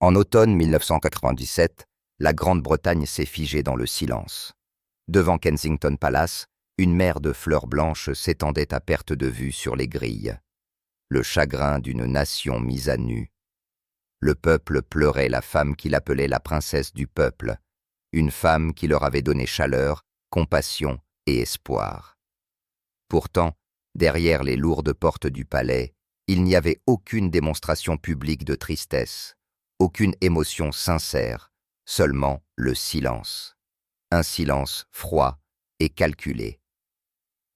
En automne 1997, la Grande-Bretagne s'est figée dans le silence. Devant Kensington Palace, une mer de fleurs blanches s'étendait à perte de vue sur les grilles. Le chagrin d'une nation mise à nu. Le peuple pleurait la femme qu'il appelait la princesse du peuple, une femme qui leur avait donné chaleur, compassion et espoir. Pourtant, derrière les lourdes portes du palais, il n'y avait aucune démonstration publique de tristesse, aucune émotion sincère, seulement le silence. Un silence froid et calculé.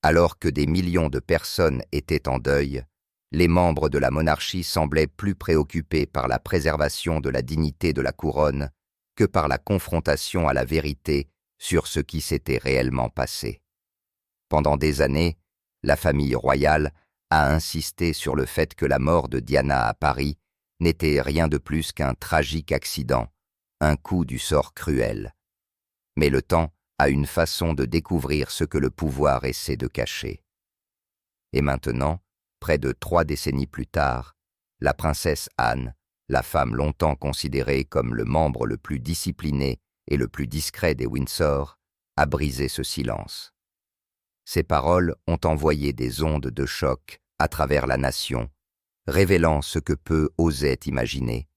Alors que des millions de personnes étaient en deuil, les membres de la monarchie semblaient plus préoccupés par la préservation de la dignité de la couronne que par la confrontation à la vérité sur ce qui s'était réellement passé. Pendant des années, la famille royale a insisté sur le fait que la mort de Diana à Paris n'était rien de plus qu'un tragique accident, un coup du sort cruel. Mais le temps a une façon de découvrir ce que le pouvoir essaie de cacher. Et maintenant, près de 3 décennies plus tard, la princesse Anne, la femme longtemps considérée comme le membre le plus discipliné et le plus discret des Windsor, a brisé ce silence. Ses paroles ont envoyé des ondes de choc à travers la nation, révélant ce que peu osaient imaginer,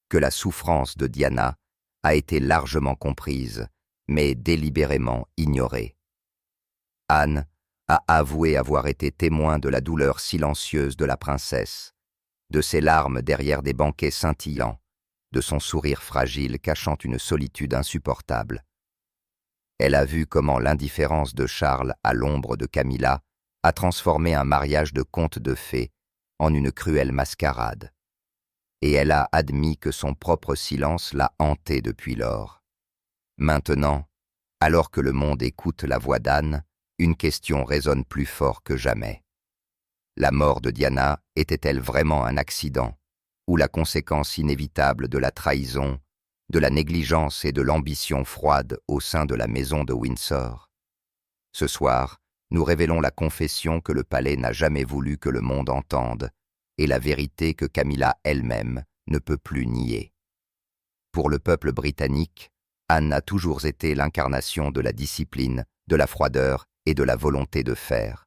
que la souffrance de Diana a été largement comprise, mais délibérément ignorée. Anne a avoué avoir été témoin de la douleur silencieuse de la princesse, de ses larmes derrière des banquets scintillants, de son sourire fragile cachant une solitude insupportable. Elle a vu comment l'indifférence de Charles à l'ombre de Camilla a transformé un mariage de conte de fées en une cruelle mascarade. Et elle a admis que son propre silence l'a hantée depuis lors. Maintenant, alors que le monde écoute la voix d'Anne, une question résonne plus fort que jamais. La mort de Diana était-elle vraiment un accident, ou la conséquence inévitable de la trahison, de la négligence et de l'ambition froide au sein de la maison de Windsor? Ce soir, nous révélons la confession que le palais n'a jamais voulu que le monde entende, et la vérité que Camilla elle-même ne peut plus nier. Pour le peuple britannique, Anne a toujours été l'incarnation de la discipline, de la froideur et de la volonté de faire.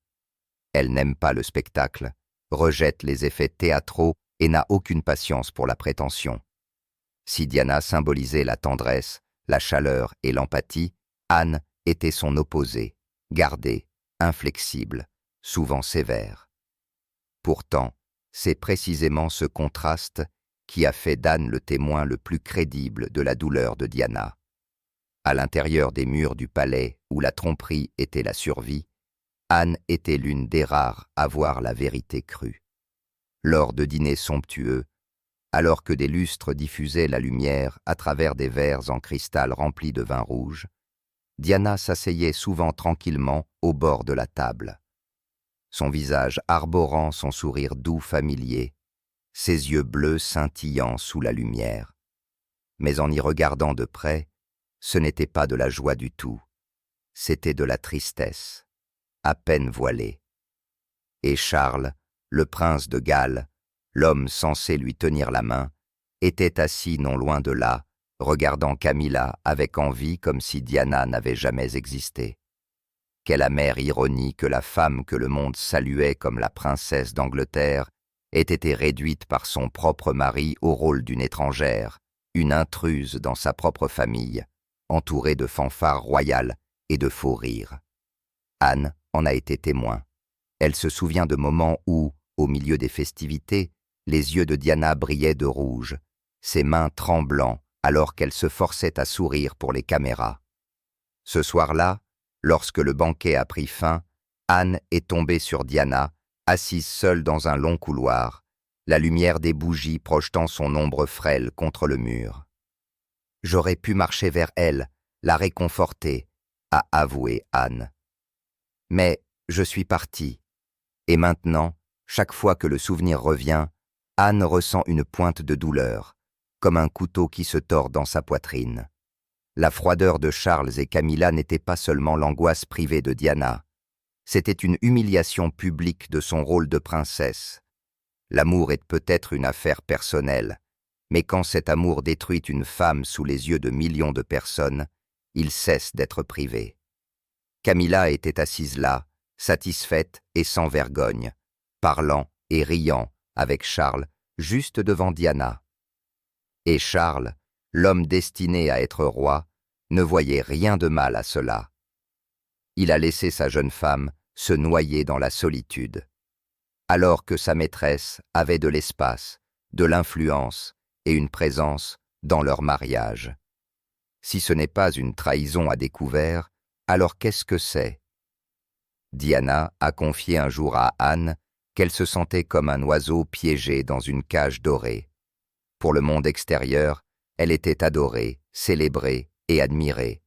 Elle n'aime pas le spectacle, rejette les effets théâtraux et n'a aucune patience pour la prétention. Si Diana symbolisait la tendresse, la chaleur et l'empathie, Anne était son opposé, gardée, inflexible, souvent sévère. Pourtant, c'est précisément ce contraste qui a fait d'Anne le témoin le plus crédible de la douleur de Diana. À l'intérieur des murs du palais où la tromperie était la survie, Anne était l'une des rares à voir la vérité crue. Lors de dîners somptueux, alors que des lustres diffusaient la lumière à travers des verres en cristal remplis de vin rouge, Diana s'asseyait souvent tranquillement au bord de la table. Son visage arborant son sourire doux familier, ses yeux bleus scintillant sous la lumière. Mais en y regardant de près, ce n'était pas de la joie du tout, c'était de la tristesse, à peine voilée. Et Charles, le prince de Galles, l'homme censé lui tenir la main, était assis non loin de là, regardant Camilla avec envie comme si Diana n'avait jamais existé. Quelle amère ironie que la femme que le monde saluait comme la princesse d'Angleterre ait été réduite par son propre mari au rôle d'une étrangère, une intruse dans sa propre famille, entourée de fanfares royales et de faux rires. Anne en a été témoin. Elle se souvient de moments où, au milieu des festivités, les yeux de Diana brillaient de rouge, ses mains tremblant alors qu'elle se forçait à sourire pour les caméras. Ce soir-là, lorsque le banquet a pris fin, Anne est tombée sur Diana, assise seule dans un long couloir, la lumière des bougies projetant son ombre frêle contre le mur. « J'aurais pu marcher vers elle, la réconforter », a avoué Anne. « Mais je suis partie, et maintenant, chaque fois que le souvenir revient, Anne ressent une pointe de douleur, comme un couteau qui se tord dans sa poitrine. La froideur de Charles et Camilla n'était pas seulement l'angoisse privée de Diana, c'était une humiliation publique de son rôle de princesse. L'amour est peut-être une affaire personnelle, Mais quand cet amour détruit une femme sous les yeux de millions de personnes, il cesse d'être privé. Camilla était assise là, satisfaite et sans vergogne, parlant et riant avec Charles, juste devant Diana. Et Charles, l'homme destiné à être roi, ne voyait rien de mal à cela. Il a laissé sa jeune femme se noyer dans la solitude, alors que sa maîtresse avait de l'espace, de l'influence et une présence dans leur mariage. Si ce n'est pas une trahison à découvert, alors qu'est-ce que c'est? Diana a confié un jour à Anne qu'elle se sentait comme un oiseau piégé dans une cage dorée. Pour le monde extérieur, elle était adorée, célébrée et admirée.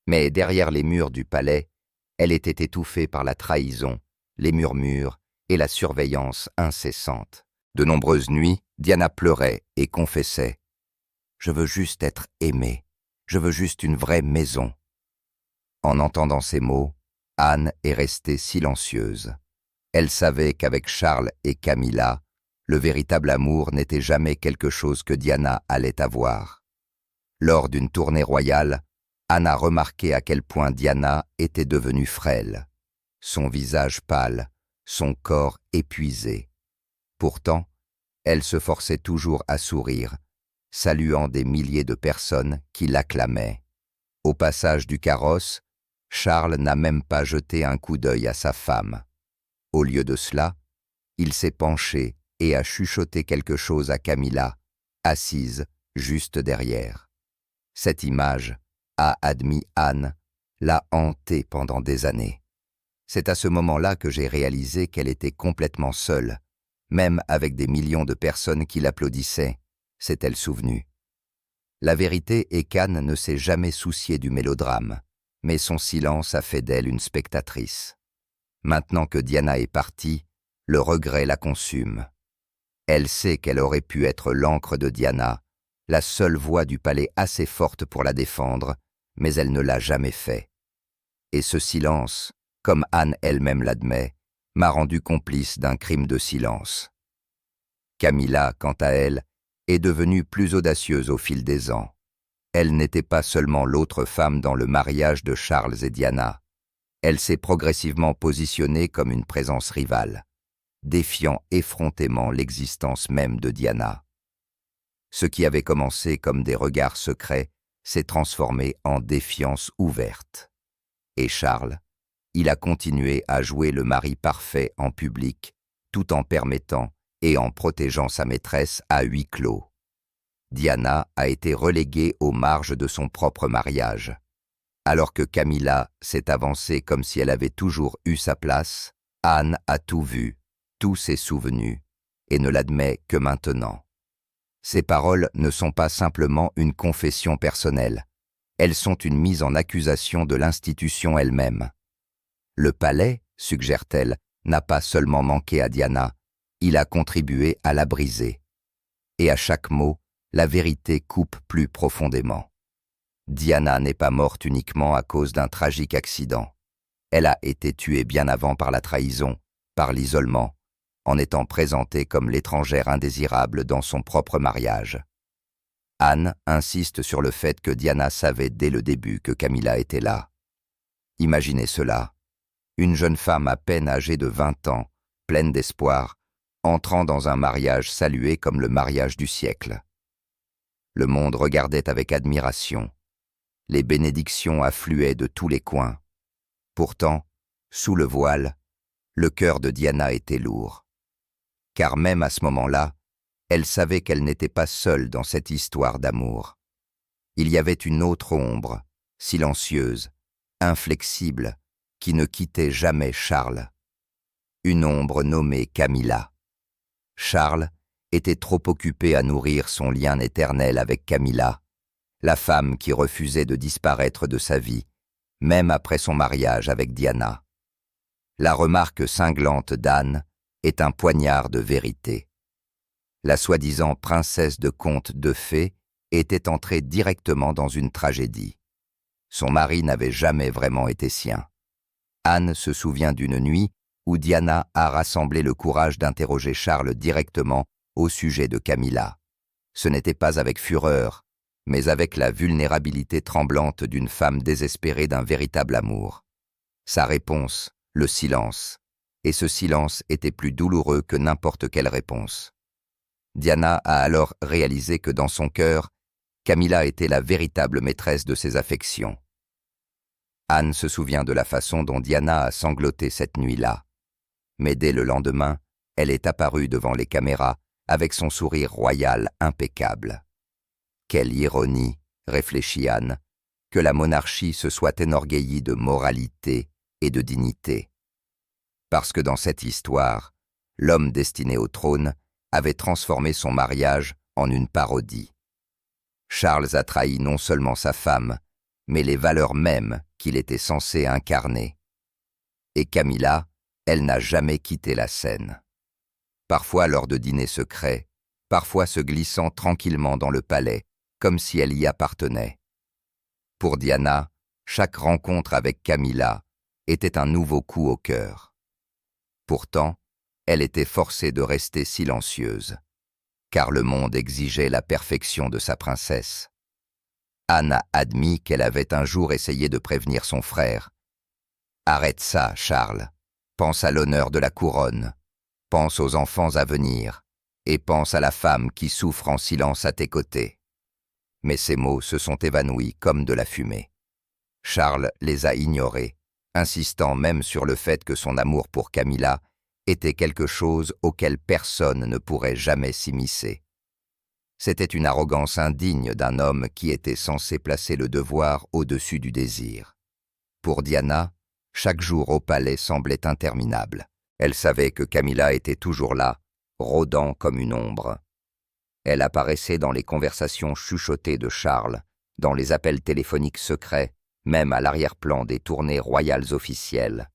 Mais derrière les murs du palais, elle était étouffée par la trahison, les murmures et la surveillance incessante. De nombreuses nuits, Diana pleurait et confessait « Je veux juste être aimée, je veux juste une vraie maison ». En entendant ces mots, Anne est restée silencieuse. Elle savait qu'avec Charles et Camilla, le véritable amour n'était jamais quelque chose que Diana allait avoir. Lors d'une tournée royale, Anne a remarqué à quel point Diana était devenue frêle, son visage pâle, son corps épuisé. Pourtant, elle se forçait toujours à sourire, saluant des milliers de personnes qui l'acclamaient. Au passage du carrosse, Charles n'a même pas jeté un coup d'œil à sa femme. Au lieu de cela, il s'est penché et a chuchoté quelque chose à Camilla, assise juste derrière. Cette image, a admis Anne, l'a hantée pendant des années. C'est à ce moment-là que j'ai réalisé qu'elle était complètement seule, même avec des millions de personnes qui l'applaudissaient, s'est-elle souvenue. La vérité est qu'Anne ne s'est jamais souciée du mélodrame, mais son silence a fait d'elle une spectatrice. Maintenant que Diana est partie, le regret la consume. Elle sait qu'elle aurait pu être l'encre de Diana, la seule voix du palais assez forte pour la défendre, mais elle ne l'a jamais fait. Et ce silence, comme Anne elle-même l'admet, m'a rendu complice d'un crime de silence. Camilla, quant à elle, est devenue plus audacieuse au fil des ans. Elle n'était pas seulement l'autre femme dans le mariage de Charles et Diana. Elle s'est progressivement positionnée comme une présence rivale, défiant effrontément l'existence même de Diana. Ce qui avait commencé comme des regards secrets s'est transformé en défiance ouverte. Et Charles, il a continué à jouer le mari parfait en public, tout en permettant et en protégeant sa maîtresse à huis clos. Diana a été reléguée aux marges de son propre mariage. Alors que Camilla s'est avancée comme si elle avait toujours eu sa place, Anne a tout vu, tout s'est souvenu, et ne l'admet que maintenant. Ces paroles ne sont pas simplement une confession personnelle, elles sont une mise en accusation de l'institution elle-même. Le palais, suggère-t-elle, n'a pas seulement manqué à Diana, il a contribué à la briser. Et à chaque mot, la vérité coupe plus profondément. Diana n'est pas morte uniquement à cause d'un tragique accident. Elle a été tuée bien avant par la trahison, par l'isolement, en étant présentée comme l'étrangère indésirable dans son propre mariage. Anne insiste sur le fait que Diana savait dès le début que Camilla était là. Imaginez cela, une jeune femme à peine âgée de 20 ans, pleine d'espoir, entrant dans un mariage salué comme le mariage du siècle. Le monde regardait avec admiration. Les bénédictions affluaient de tous les coins. Pourtant, sous le voile, le cœur de Diana était lourd. Car même à ce moment-là, elle savait qu'elle n'était pas seule dans cette histoire d'amour. Il y avait une autre ombre, silencieuse, inflexible, qui ne quittait jamais Charles. Une ombre nommée Camilla. Charles était trop occupé à nourrir son lien éternel avec Camilla, la femme qui refusait de disparaître de sa vie, même après son mariage avec Diana. La remarque cinglante d'Anne est un poignard de vérité. La soi-disant princesse de contes de fées était entrée directement dans une tragédie. Son mari n'avait jamais vraiment été sien. Anne se souvient d'une nuit où Diana a rassemblé le courage d'interroger Charles directement au sujet de Camilla. ce n'était pas avec fureur, mais avec la vulnérabilité tremblante d'une femme désespérée d'un véritable amour. Sa réponse, le silence, et ce silence était plus douloureux que n'importe quelle réponse. Diana a alors réalisé que dans son cœur, Camilla était la véritable maîtresse de ses affections. Anne se souvient de la façon dont Diana a sangloté cette nuit-là. Mais dès le lendemain, elle est apparue devant les caméras avec son sourire royal impeccable. Quelle ironie, réfléchit Anne, que la monarchie se soit enorgueillie de moralité et de dignité. Parce que dans cette histoire, l'homme destiné au trône avait transformé son mariage en une parodie. Charles a trahi non seulement sa femme, mais les valeurs mêmes qu'il était censé incarner. Et Camilla, elle n'a jamais quitté la scène. Parfois lors de dîners secrets, parfois se glissant tranquillement dans le palais, comme si elle y appartenait. Pour Diana, chaque rencontre avec Camilla était un nouveau coup au cœur. Pourtant, elle était forcée de rester silencieuse, car le monde exigeait la perfection de sa princesse. Anne a admis qu'elle avait un jour essayé de prévenir son frère. « Arrête ça, Charles. Pense à l'honneur de la couronne. Pense aux enfants à venir. Et pense à la femme qui souffre en silence à tes côtés. » Mais ces mots se sont évanouis comme de la fumée. Charles les a ignorés, insistant même sur le fait que son amour pour Camilla était quelque chose auquel personne ne pourrait jamais s'immiscer. C'était une arrogance indigne d'un homme qui était censé placer le devoir au-dessus du désir. Pour Diana, chaque jour au palais semblait interminable. Elle savait que Camilla était toujours là, rôdant comme une ombre. Elle apparaissait dans les conversations chuchotées de Charles, dans les appels téléphoniques secrets, même à l'arrière-plan des tournées royales officielles.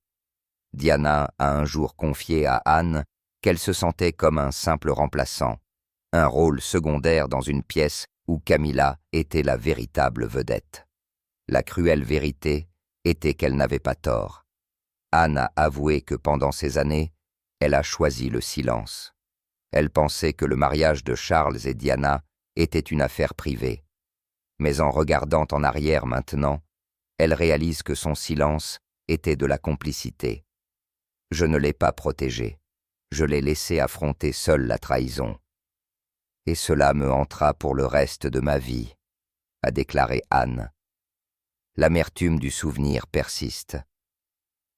Diana a un jour confié à Anne qu'elle se sentait comme un simple remplaçant, un rôle secondaire dans une pièce où Camilla était la véritable vedette. La cruelle vérité était qu'elle n'avait pas tort. Anne a avoué que pendant ces années, elle a choisi le silence. Elle pensait que le mariage de Charles et Diana était une affaire privée. Mais en regardant en arrière maintenant, elle réalise que son silence était de la complicité. Je ne l'ai pas protégé. Je l'ai laissé affronter seule la trahison. Et cela me hantera pour le reste de ma vie, a déclaré Anne. L'amertume du souvenir persiste.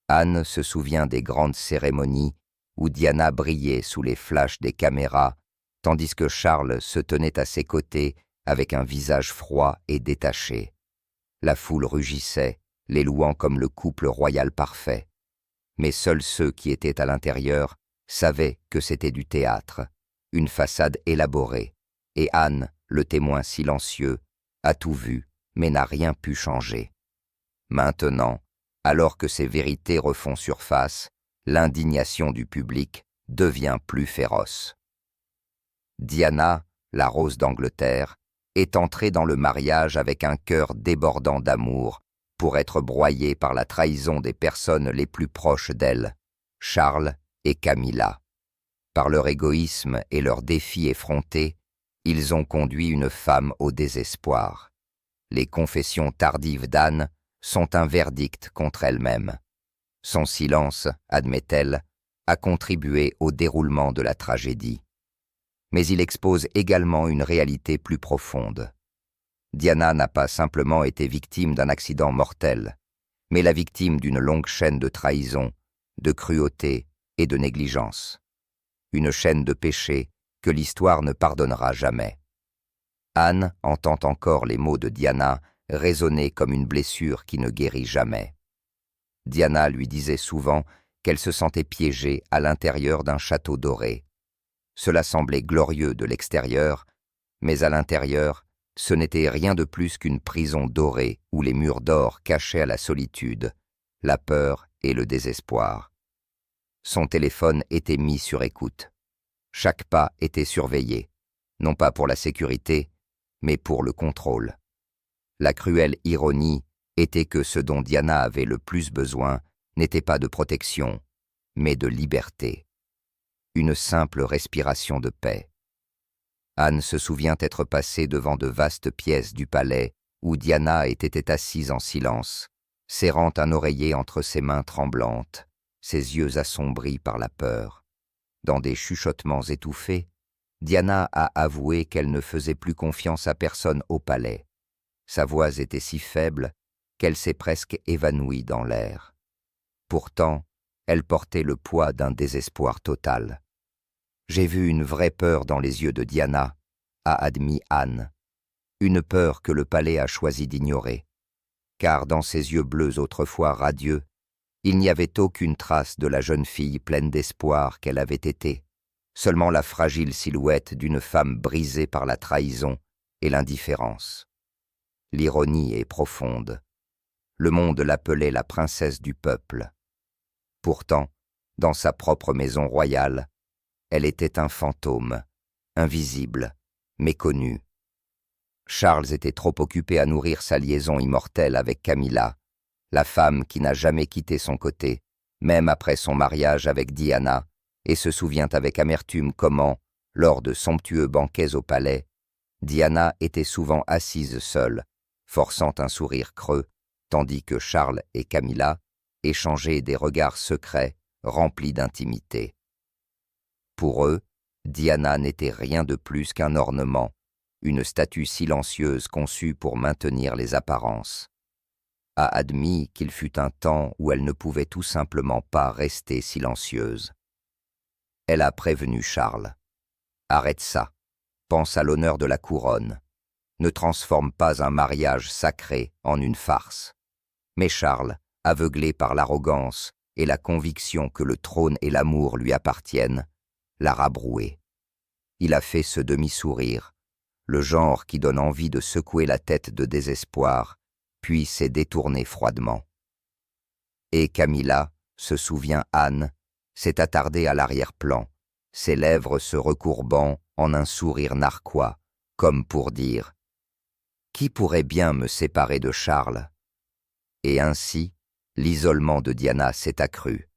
Anne se souvient des grandes cérémonies où Diana brillait sous les flashs des caméras, tandis que Charles se tenait à ses côtés avec un visage froid et détaché. La foule rugissait, les louant comme le couple royal parfait. Mais seuls ceux qui étaient à l'intérieur savaient que c'était du théâtre, une façade élaborée, et Anne, le témoin silencieux, a tout vu, mais n'a rien pu changer. Maintenant, alors que ces vérités refont surface, l'indignation du public devient plus féroce. Diana, la rose d'Angleterre, est entrée dans le mariage avec un cœur débordant d'amour pour être broyée par la trahison des personnes les plus proches d'elle, Charles et Camilla. Par leur égoïsme et leurs défis effrontés, ils ont conduit une femme au désespoir. Les confessions tardives d'Anne sont un verdict contre elle-même. Son silence, admet-elle, a contribué au déroulement de la tragédie. Mais il expose également une réalité plus profonde. Diana n'a pas simplement été victime d'un accident mortel, mais la victime d'une longue chaîne de trahison, de cruauté et de négligence. Une chaîne de péchés que l'histoire ne pardonnera jamais. Anne entend encore les mots de Diana résonner comme une blessure qui ne guérit jamais. Diana lui disait souvent qu'elle se sentait piégée à l'intérieur d'un château doré. Cela semblait glorieux de l'extérieur, mais à l'intérieur, ce n'était rien de plus qu'une prison dorée où les murs d'or cachaient à la solitude, la peur et le désespoir. Son téléphone était mis sur écoute. Chaque pas était surveillé, non pas pour la sécurité, mais pour le contrôle. La cruelle ironie était que ce dont Diana avait le plus besoin n'était pas de protection, mais de liberté. Une simple respiration de paix. Anne se souvient être passée devant de vastes pièces du palais où Diana était assise en silence, serrant un oreiller entre ses mains tremblantes, ses yeux assombris par la peur. Dans des chuchotements étouffés, Diana a avoué qu'elle ne faisait plus confiance à personne au palais. Sa voix était si faible qu'elle s'est presque évanouie dans l'air. Pourtant, elle portait le poids d'un désespoir total. « J'ai vu une vraie peur dans les yeux de Diana », a admis Anne. Une peur que le palais a choisi d'ignorer, car dans ses yeux bleus autrefois radieux, il n'y avait aucune trace de la jeune fille pleine d'espoir qu'elle avait été, seulement la fragile silhouette d'une femme brisée par la trahison et l'indifférence. L'ironie est profonde. Le monde l'appelait la princesse du peuple. Pourtant, dans sa propre maison royale, elle était un fantôme, invisible, méconnu. Charles était trop occupé à nourrir sa liaison immortelle avec Camilla, la femme qui n'a jamais quitté son côté, même après son mariage avec Diana, et se souvient avec amertume comment, lors de somptueux banquets au palais, Diana était souvent assise seule, forçant un sourire creux, tandis que Charles et Camilla échangeaient des regards secrets remplis d'intimité. Pour eux, Diana n'était rien de plus qu'un ornement, une statue silencieuse conçue pour maintenir les apparences. A admis qu'il fut un temps où elle ne pouvait tout simplement pas rester silencieuse. Elle a prévenu Charles. « Arrête ça, pense à l'honneur de la couronne. Ne transforme pas un mariage sacré en une farce. » Mais Charles, aveuglé par l'arrogance et la conviction que le trône et l'amour lui appartiennent, l'a rabroué. Il a fait ce demi-sourire, le genre qui donne envie de secouer la tête de désespoir, puis s'est détourné froidement. Et Camilla, se souvient Anne, s'est attardée à l'arrière-plan, ses lèvres se recourbant en un sourire narquois, comme pour dire « Qui pourrait bien me séparer de Charles ?» Et ainsi, l'isolement de Diana s'est accru.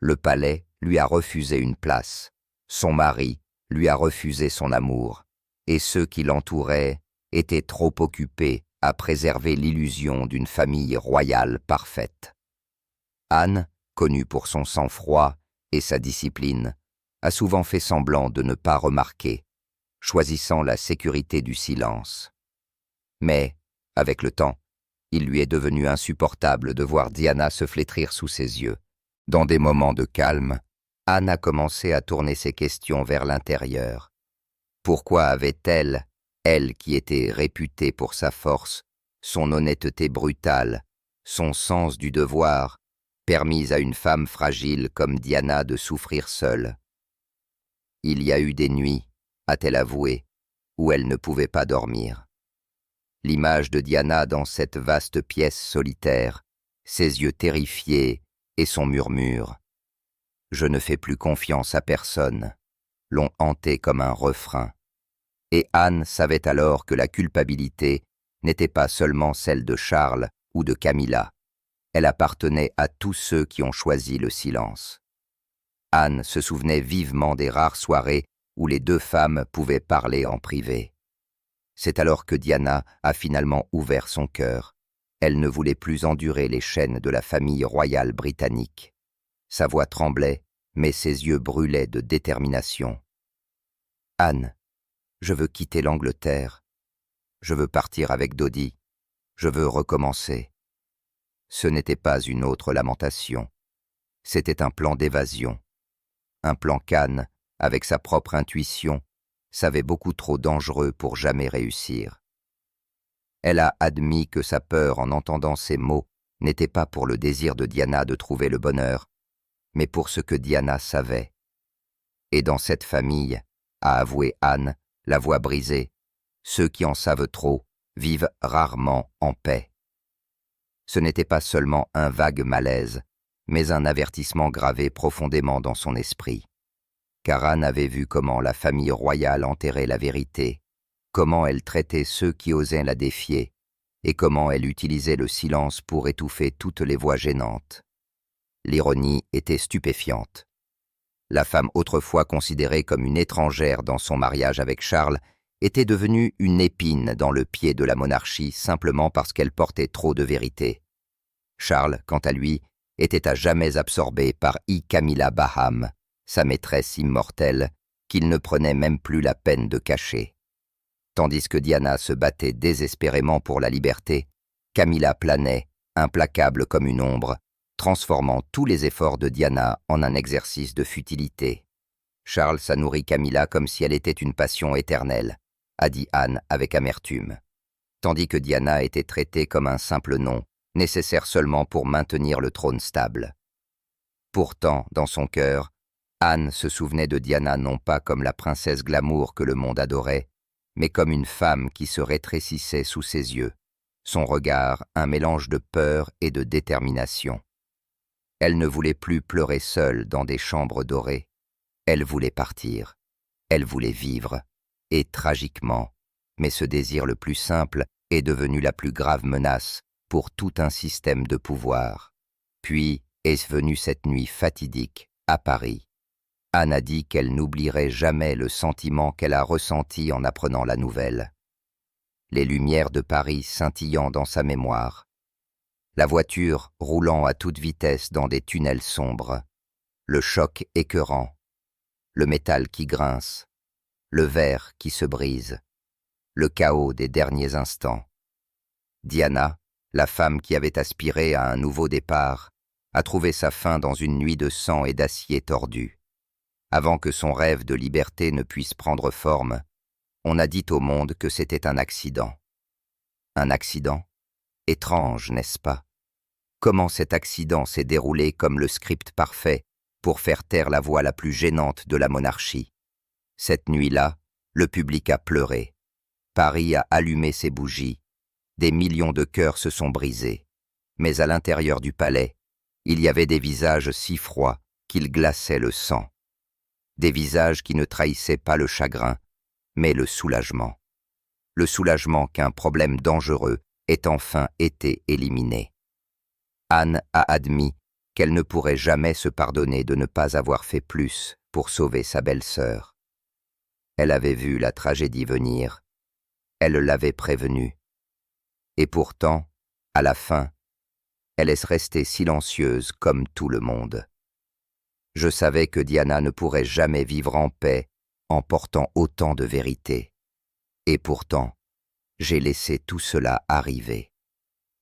Le palais lui a refusé une place, son mari lui a refusé son amour, et ceux qui l'entouraient étaient trop occupés à préserver l'illusion d'une famille royale parfaite. Anne, connue pour son sang-froid et sa discipline, a souvent fait semblant de ne pas remarquer, choisissant la sécurité du silence. Mais, avec le temps, il lui est devenu insupportable de voir Diana se flétrir sous ses yeux. Dans des moments de calme, Anne a commencé à tourner ses questions vers l'intérieur. Pourquoi avait-elle, elle qui était réputée pour sa force, son honnêteté brutale, son sens du devoir, permis à une femme fragile comme Diana de souffrir seule? Il y a eu des nuits, a-t-elle avoué, où elle ne pouvait pas dormir. L'image de Diana dans cette vaste pièce solitaire, ses yeux terrifiés et son murmure « Je ne fais plus confiance à personne » l'ont hantée comme un refrain. Et Anne savait alors que la culpabilité n'était pas seulement celle de Charles ou de Camilla, elle appartenait à tous ceux qui ont choisi le silence. Anne se souvenait vivement des rares soirées où les deux femmes pouvaient parler en privé. C'est alors que Diana a finalement ouvert son cœur. Elle ne voulait plus endurer les chaînes de la famille royale britannique. Sa voix tremblait, mais ses yeux brûlaient de détermination. « Anne, je veux quitter l'Angleterre. Je veux partir avec Dodie. Je veux recommencer. » Ce n'était pas une autre lamentation. C'était un plan d'évasion. Un plan qu'Anne, avec sa propre intuition, savait beaucoup trop dangereux pour jamais réussir. Elle a admis que sa peur en entendant ces mots n'était pas pour le désir de Diana de trouver le bonheur, mais pour ce que Diana savait. Et dans cette famille, a avoué Anne, la voix brisée, ceux qui en savent trop vivent rarement en paix. Ce n'était pas seulement un vague malaise, mais un avertissement gravé profondément dans son esprit. Car Anne avait vu comment la famille royale enterrait la vérité, comment elle traitait ceux qui osaient la défier, et comment elle utilisait le silence pour étouffer toutes les voix gênantes. L'ironie était stupéfiante. la femme autrefois considérée comme une étrangère dans son mariage avec Charles, était devenue une épine dans le pied de la monarchie simplement parce qu'elle portait trop de vérité. Charles, quant à lui, était à jamais absorbé par Camilla Baham, sa maîtresse immortelle, qu'il ne prenait même plus la peine de cacher. Tandis que Diana se battait désespérément pour la liberté, Camilla planait, implacable comme une ombre, transformant tous les efforts de Diana en un exercice de futilité. Charles a nourri Camilla comme si elle était une passion éternelle, a dit Anne avec amertume, tandis que Diana était traitée comme un simple nom, nécessaire seulement pour maintenir le trône stable. Pourtant, dans son cœur, Anne se souvenait de Diana non pas comme la princesse glamour que le monde adorait, mais comme une femme qui se rétrécissait sous ses yeux, son regard un mélange de peur et de détermination. Elle ne voulait plus pleurer seule dans des chambres dorées, elle voulait partir, elle voulait vivre, et tragiquement, mais ce désir le plus simple est devenu la plus grave menace pour tout un système de pouvoir. Puis est venue cette nuit fatidique à Paris. Anne a dit qu'elle n'oublierait jamais le sentiment qu'elle a ressenti en apprenant la nouvelle. Les lumières de Paris scintillant dans sa mémoire, la voiture roulant à toute vitesse dans des tunnels sombres, le choc écœurant, le métal qui grince, le verre qui se brise, le chaos des derniers instants. Diana, la femme qui avait aspiré à un nouveau départ, a trouvé sa fin dans une nuit de sang et d'acier tordu. Avant que son rêve de liberté ne puisse prendre forme, on a dit au monde que c'était un accident. Un accident? Étrange, n'est-ce pas? Comment cet accident s'est déroulé comme le script parfait pour faire taire la voix la plus gênante de la monarchie? Cette nuit-là, le public a pleuré. Paris a allumé ses bougies. Des millions de cœurs se sont brisés. Mais à l'intérieur du palais, il y avait des visages si froids qu'ils glaçaient le sang. Des visages qui ne trahissaient pas le chagrin, mais le soulagement. Le soulagement qu'un problème dangereux ait enfin été éliminé. Anne a admis qu'elle ne pourrait jamais se pardonner de ne pas avoir fait plus pour sauver sa belle-sœur. Elle avait vu la tragédie venir, elle l'avait prévenue. Et pourtant, à la fin, elle est restée silencieuse comme tout le monde. Je savais que Diana ne pourrait jamais vivre en paix en portant autant de vérité. Et pourtant, j'ai laissé tout cela arriver.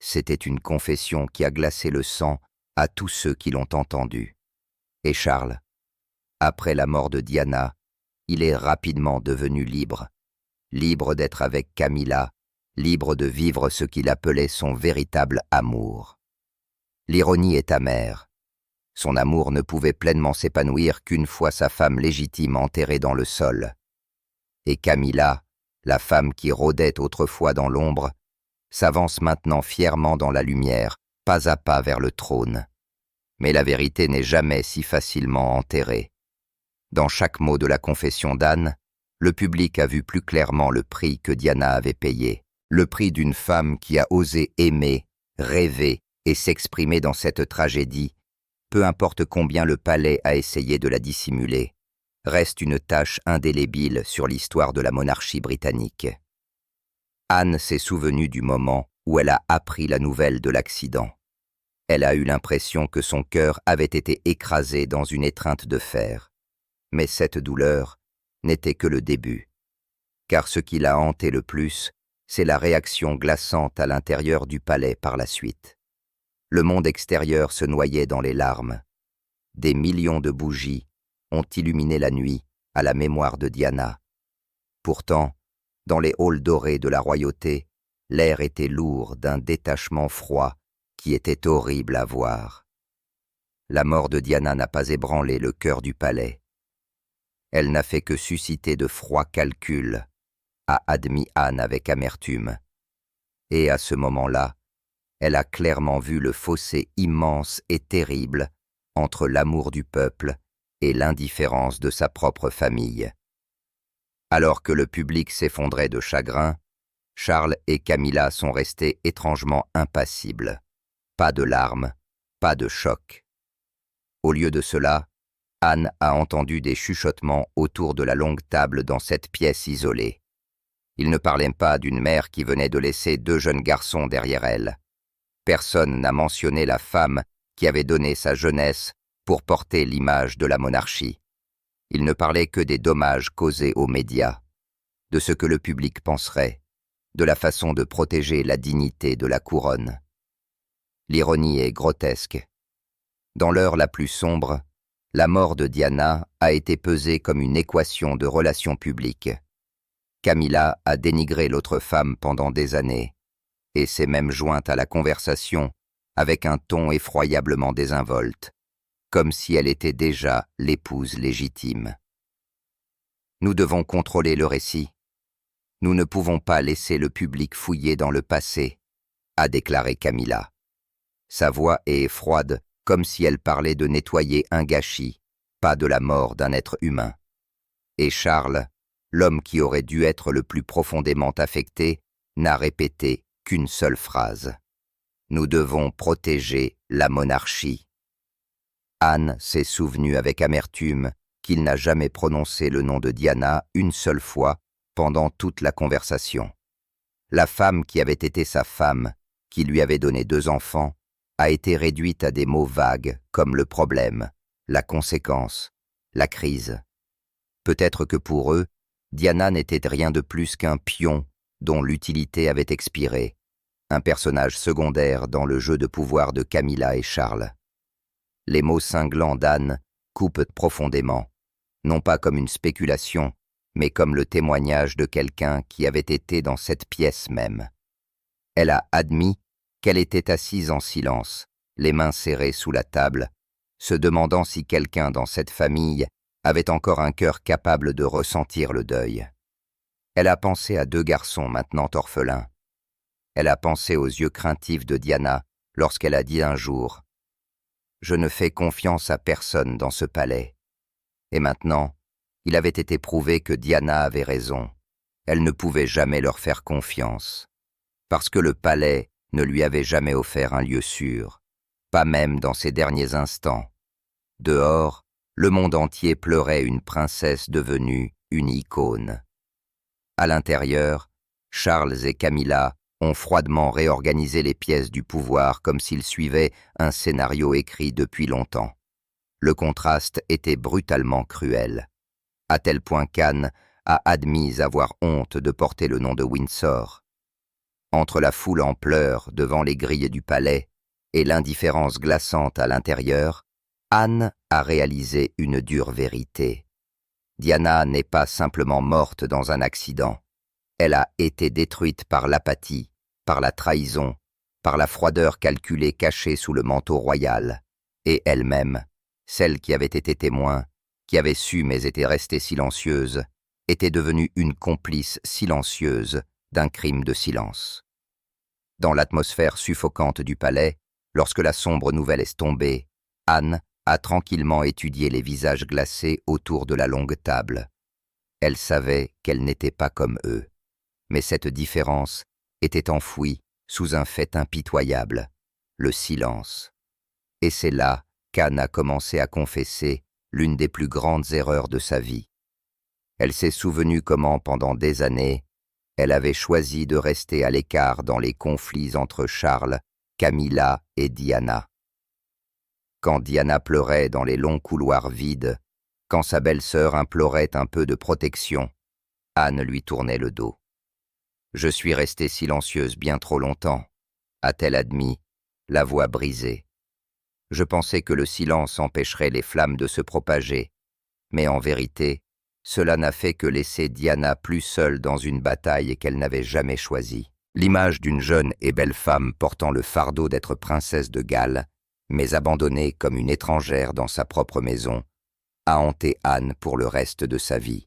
C'était une confession qui a glacé le sang à tous ceux qui l'ont entendue. Et Charles, après la mort de Diana, il est rapidement devenu libre. Libre d'être avec Camilla, libre de vivre ce qu'il appelait son véritable amour. L'ironie est amère. Son amour ne pouvait pleinement s'épanouir qu'une fois sa femme légitime enterrée dans le sol. Et Camilla, la femme qui rôdait autrefois dans l'ombre, s'avance maintenant fièrement dans la lumière, pas à pas vers le trône. Mais la vérité n'est jamais si facilement enterrée. Dans chaque mot de la confession d'Anne, le public a vu plus clairement le prix que Diana avait payé, le prix d'une femme qui a osé aimer, rêver et s'exprimer dans cette tragédie, peu importe combien le palais a essayé de la dissimuler, reste une tache indélébile sur l'histoire de la monarchie britannique. Anne s'est souvenue du moment où elle a appris la nouvelle de l'accident. Elle a eu l'impression que son cœur avait été écrasé dans une étreinte de fer. Mais cette douleur n'était que le début. Car ce qui l'a hanté le plus, c'est la réaction glaçante à l'intérieur du palais par la suite. Le monde extérieur se noyait dans les larmes. Des millions de bougies ont illuminé la nuit à la mémoire de Diana. Pourtant, dans les halls dorés de la royauté, l'air était lourd d'un détachement froid qui était horrible à voir. La mort de Diana n'a pas ébranlé le cœur du palais. Elle n'a fait que susciter de froids calculs, a admis Anne avec amertume. Et à ce moment-là, elle a clairement vu le fossé immense et terrible entre l'amour du peuple et l'indifférence de sa propre famille. Alors que le public s'effondrait de chagrin, Charles et Camilla sont restés étrangement impassibles. Pas de larmes, pas de choc. Au lieu de cela, Anne a entendu des chuchotements autour de la longue table dans cette pièce isolée. Il ne parlait pas d'une mère qui venait de laisser 2 jeunes garçons derrière elle. Personne n'a mentionné la femme qui avait donné sa jeunesse pour porter l'image de la monarchie. Il ne parlait que des dommages causés aux médias, de ce que le public penserait, de la façon de protéger la dignité de la couronne. L'ironie est grotesque. Dans l'heure la plus sombre, la mort de Diana a été pesée comme une équation de relations publiques. Camilla a dénigré l'autre femme pendant des années, et s'est même jointe à la conversation avec un ton effroyablement désinvolte, comme si elle était déjà l'épouse légitime. Nous devons contrôler le récit. Nous ne pouvons pas laisser le public fouiller dans le passé, a déclaré Camilla. Sa voix est froide, comme si elle parlait de nettoyer un gâchis, pas de la mort d'un être humain. Et Charles, l'homme qui aurait dû être le plus profondément affecté, n'a répété qu'une seule phrase. Nous devons protéger la monarchie. Anne s'est souvenu avec amertume qu'il n'a jamais prononcé le nom de Diana une seule fois pendant toute la conversation. La femme qui avait été sa femme, qui lui avait donné 2 enfants, a été réduite à des mots vagues comme le problème, la conséquence, la crise. Peut-être que pour eux, Diana n'était rien de plus qu'un pion dont l'utilité avait expiré, un personnage secondaire dans le jeu de pouvoir de Camilla et Charles. Les mots cinglants d'Anne coupent profondément, non pas comme une spéculation, mais comme le témoignage de quelqu'un qui avait été dans cette pièce même. Elle a admis qu'elle était assise en silence, les mains serrées sous la table, se demandant si quelqu'un dans cette famille avait encore un cœur capable de ressentir le deuil. Elle a pensé à 2 garçons maintenant orphelins. Elle a pensé aux yeux craintifs de Diana lorsqu'elle a dit un jour « Je ne fais confiance à personne dans ce palais. » Et maintenant, il avait été prouvé que Diana avait raison. Elle ne pouvait jamais leur faire confiance, parce que le palais ne lui avait jamais offert un lieu sûr, pas même dans ses derniers instants. Dehors, le monde entier pleurait une princesse devenue une icône. À l'intérieur, Charles et Camilla ont froidement réorganisé les pièces du pouvoir comme s'ils suivaient un scénario écrit depuis longtemps. Le contraste était brutalement cruel, à tel point qu'Anne a admis avoir honte de porter le nom de Windsor. Entre la foule en pleurs devant les grilles du palais et l'indifférence glaçante à l'intérieur, Anne a réalisé une dure vérité. Diana n'est pas simplement morte dans un accident. Elle a été détruite par l'apathie, par la trahison, par la froideur calculée cachée sous le manteau royal. Et elle-même, celle qui avait été témoin, qui avait su mais était restée silencieuse, était devenue une complice silencieuse d'un crime de silence. Dans l'atmosphère suffocante du palais, lorsque la sombre nouvelle est tombée, Anne a tranquillement étudié les visages glacés autour de la longue table. Elle savait qu'elle n'était pas comme eux, mais cette différence était enfouie sous un fait impitoyable, le silence. Et c'est là qu'Anne a commencé à confesser l'une des plus grandes erreurs de sa vie. Elle s'est souvenue comment, pendant des années, elle avait choisi de rester à l'écart dans les conflits entre Charles, Camilla et Diana. Quand Diana pleurait dans les longs couloirs vides, quand sa belle-sœur implorait un peu de protection, Anne lui tournait le dos. « Je suis restée silencieuse bien trop longtemps », a-t-elle admis, la voix brisée. « Je pensais que le silence empêcherait les flammes de se propager, mais en vérité, cela n'a fait que laisser Diana plus seule dans une bataille qu'elle n'avait jamais choisie. » L'image d'une jeune et belle femme portant le fardeau d'être princesse de Galles, mais abandonnée comme une étrangère dans sa propre maison, a hanté Anne pour le reste de sa vie.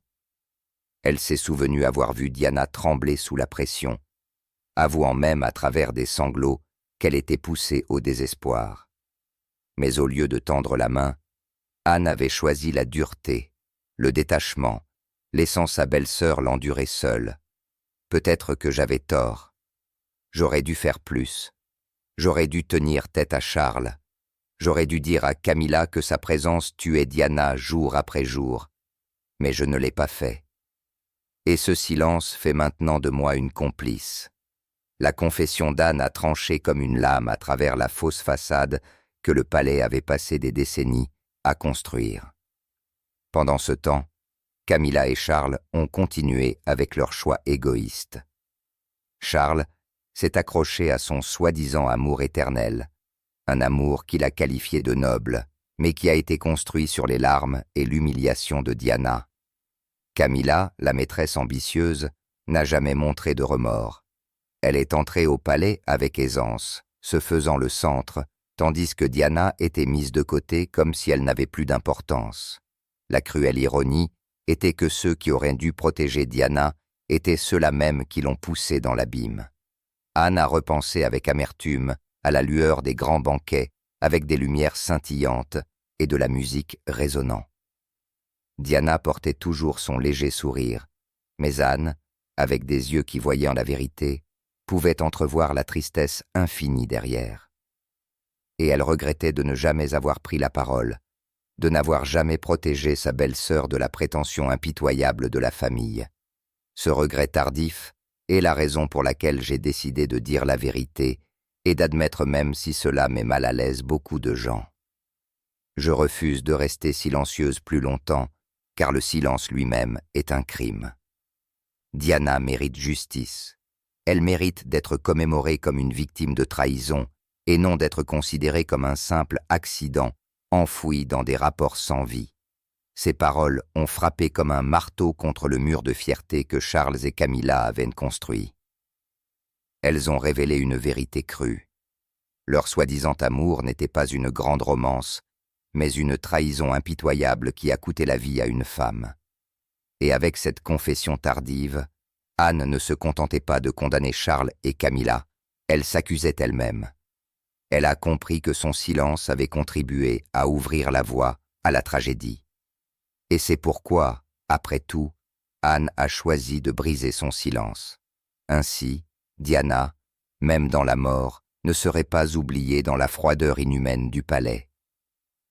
Elle s'est souvenue avoir vu Diana trembler sous la pression, avouant même à travers des sanglots qu'elle était poussée au désespoir. Mais au lieu de tendre la main, Anne avait choisi la dureté, le détachement, laissant sa belle-sœur l'endurer seule. Peut-être que j'avais tort. J'aurais dû faire plus. J'aurais dû tenir tête à Charles. J'aurais dû dire à Camilla que sa présence tuait Diana jour après jour, mais je ne l'ai pas fait. Et ce silence fait maintenant de moi une complice. La confession d'Anne a tranché comme une lame à travers la fausse façade que le palais avait passé des décennies à construire. Pendant ce temps, Camilla et Charles ont continué avec leur choix égoïste. Charles s'est accroché à son soi-disant amour éternel, un amour qu'il a qualifié de noble, mais qui a été construit sur les larmes et l'humiliation de Diana. Camilla, la maîtresse ambitieuse, n'a jamais montré de remords. Elle est entrée au palais avec aisance, se faisant le centre, tandis que Diana était mise de côté comme si elle n'avait plus d'importance. La cruelle ironie était que ceux qui auraient dû protéger Diana étaient ceux-là même qui l'ont poussée dans l'abîme. Anne a repensé avec amertume à la lueur des grands banquets, avec des lumières scintillantes et de la musique résonnant. Diana portait toujours son léger sourire, mais Anne, avec des yeux qui voyaient en la vérité, pouvait entrevoir la tristesse infinie derrière. Et elle regrettait de ne jamais avoir pris la parole, de n'avoir jamais protégé sa belle-sœur de la prétention impitoyable de la famille. Ce regret tardif est la raison pour laquelle j'ai décidé de dire la vérité et d'admettre même si cela met mal à l'aise beaucoup de gens. Je refuse de rester silencieuse plus longtemps, car le silence lui-même est un crime. Diana mérite justice. Elle mérite d'être commémorée comme une victime de trahison et non d'être considérée comme un simple accident enfoui dans des rapports sans vie. Ces paroles ont frappé comme un marteau contre le mur de fierté que Charles et Camilla avaient construit. Elles ont révélé une vérité crue. Leur soi-disant amour n'était pas une grande romance, mais une trahison impitoyable qui a coûté la vie à une femme. Et avec cette confession tardive, Anne ne se contentait pas de condamner Charles et Camilla, elle s'accusait elle-même. Elle a compris que son silence avait contribué à ouvrir la voie à la tragédie. Et c'est pourquoi, après tout, Anne a choisi de briser son silence. Ainsi, Diana, même dans la mort, ne serait pas oubliée dans la froideur inhumaine du palais.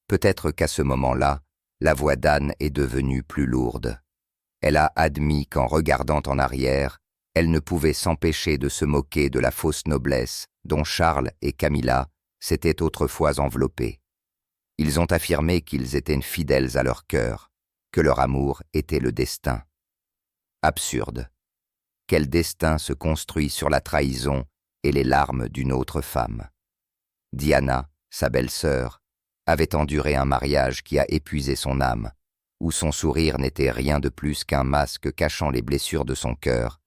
Peut-être qu'à ce moment-là, la voix d'Anne est devenue plus lourde. Elle a admis qu'en regardant en arrière, elle ne pouvait s'empêcher de se moquer de la fausse noblesse dont Charles et Camilla s'étaient autrefois enveloppés. Ils ont affirmé qu'ils étaient fidèles à leur cœur, que leur amour était le destin. Absurde. Quel destin se construit sur la trahison et les larmes d'une autre femme? Diana, sa belle-sœur, avait enduré un mariage qui a épuisé son âme, où son sourire n'était rien de plus qu'un masque cachant les blessures de son cœur,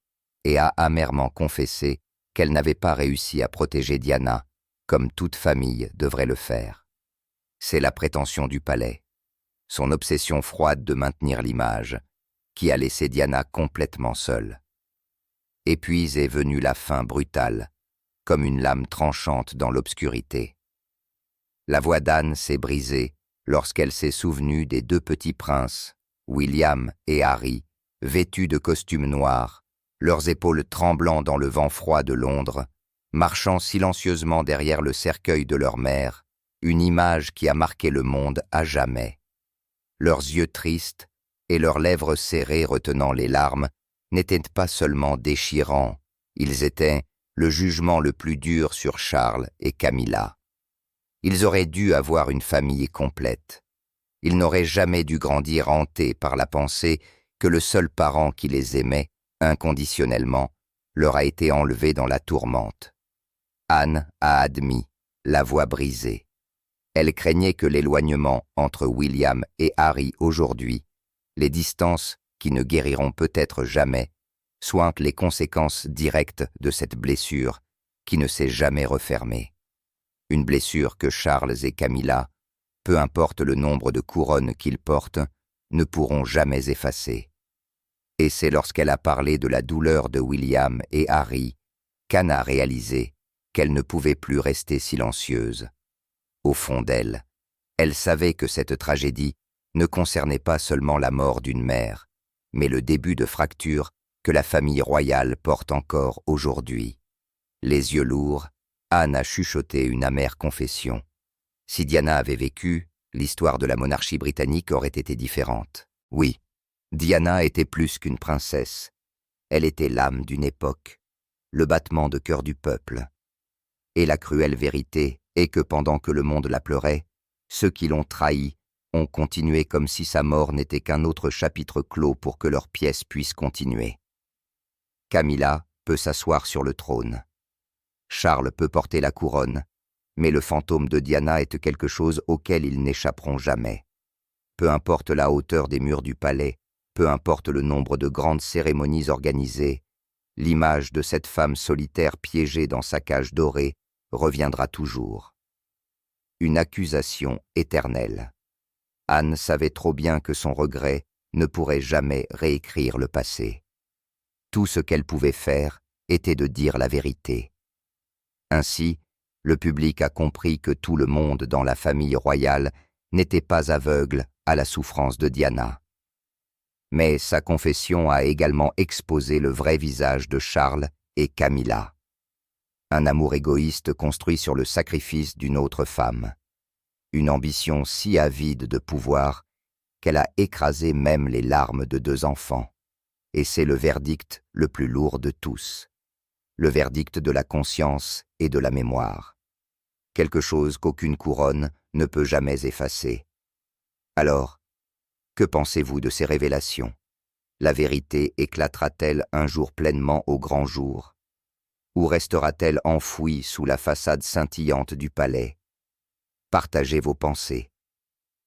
et a amèrement confessé qu'elle n'avait pas réussi à protéger Diana, comme toute famille devrait le faire. C'est la prétention du palais, son obsession froide de maintenir l'image, qui a laissé Diana complètement seule. Et puis est venue la fin brutale, comme une lame tranchante dans l'obscurité. La voix d'Anne s'est brisée lorsqu'elle s'est souvenue des deux petits princes, William et Harry, vêtus de costumes noirs, leurs épaules tremblant dans le vent froid de Londres, marchant silencieusement derrière le cercueil de leur mère, une image qui a marqué le monde à jamais. Leurs yeux tristes et leurs lèvres serrées retenant les larmes n'étaient pas seulement déchirants, ils étaient le jugement le plus dur sur Charles et Camilla. Ils auraient dû avoir une famille complète. Ils n'auraient jamais dû grandir hantés par la pensée que le seul parent qui les aimait, inconditionnellement, leur a été enlevé dans la tourmente. Anne a admis, la voix brisée. Elle craignait que l'éloignement entre William et Harry aujourd'hui, les distances qui ne guériront peut-être jamais, soient les conséquences directes de cette blessure qui ne s'est jamais refermée. Une blessure que Charles et Camilla, peu importe le nombre de couronnes qu'ils portent, ne pourront jamais effacer. Et c'est lorsqu'elle a parlé de la douleur de William et Harry qu'Anne a réalisé qu'elle ne pouvait plus rester silencieuse. Au fond d'elle, elle savait que cette tragédie ne concernait pas seulement la mort d'une mère, mais le début de fracture que la famille royale porte encore aujourd'hui. Les yeux lourds, Anne a chuchoté une amère confession. Si Diana avait vécu, l'histoire de la monarchie britannique aurait été différente. Oui, Diana était plus qu'une princesse. Elle était l'âme d'une époque, le battement de cœur du peuple. Et la cruelle vérité est que pendant que le monde la pleurait, ceux qui l'ont trahie ont continué comme si sa mort n'était qu'un autre chapitre clos pour que leur pièce puisse continuer. Camilla peut s'asseoir sur le trône. Charles peut porter la couronne, mais le fantôme de Diana est quelque chose auquel ils n'échapperont jamais. Peu importe la hauteur des murs du palais, peu importe le nombre de grandes cérémonies organisées, l'image de cette femme solitaire piégée dans sa cage dorée reviendra toujours. Une accusation éternelle. Anne savait trop bien que son regret ne pourrait jamais réécrire le passé. Tout ce qu'elle pouvait faire était de dire la vérité. Ainsi, le public a compris que tout le monde dans la famille royale n'était pas aveugle à la souffrance de Diana. Mais sa confession a également exposé le vrai visage de Charles et Camilla. Un amour égoïste construit sur le sacrifice d'une autre femme. Une ambition si avide de pouvoir qu'elle a écrasé même les larmes de 2 enfants. Et c'est le verdict le plus lourd de tous. Le verdict de la conscience et de la mémoire. Quelque chose qu'aucune couronne ne peut jamais effacer. Alors, que pensez-vous de ces révélations? La vérité éclatera-t-elle un jour pleinement au grand jour? Ou restera-t-elle enfouie sous la façade scintillante du palais? Partagez vos pensées.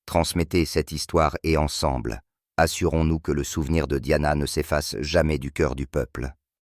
Transmettez cette histoire et ensemble, assurons-nous que le souvenir de Diana ne s'efface jamais du cœur du peuple.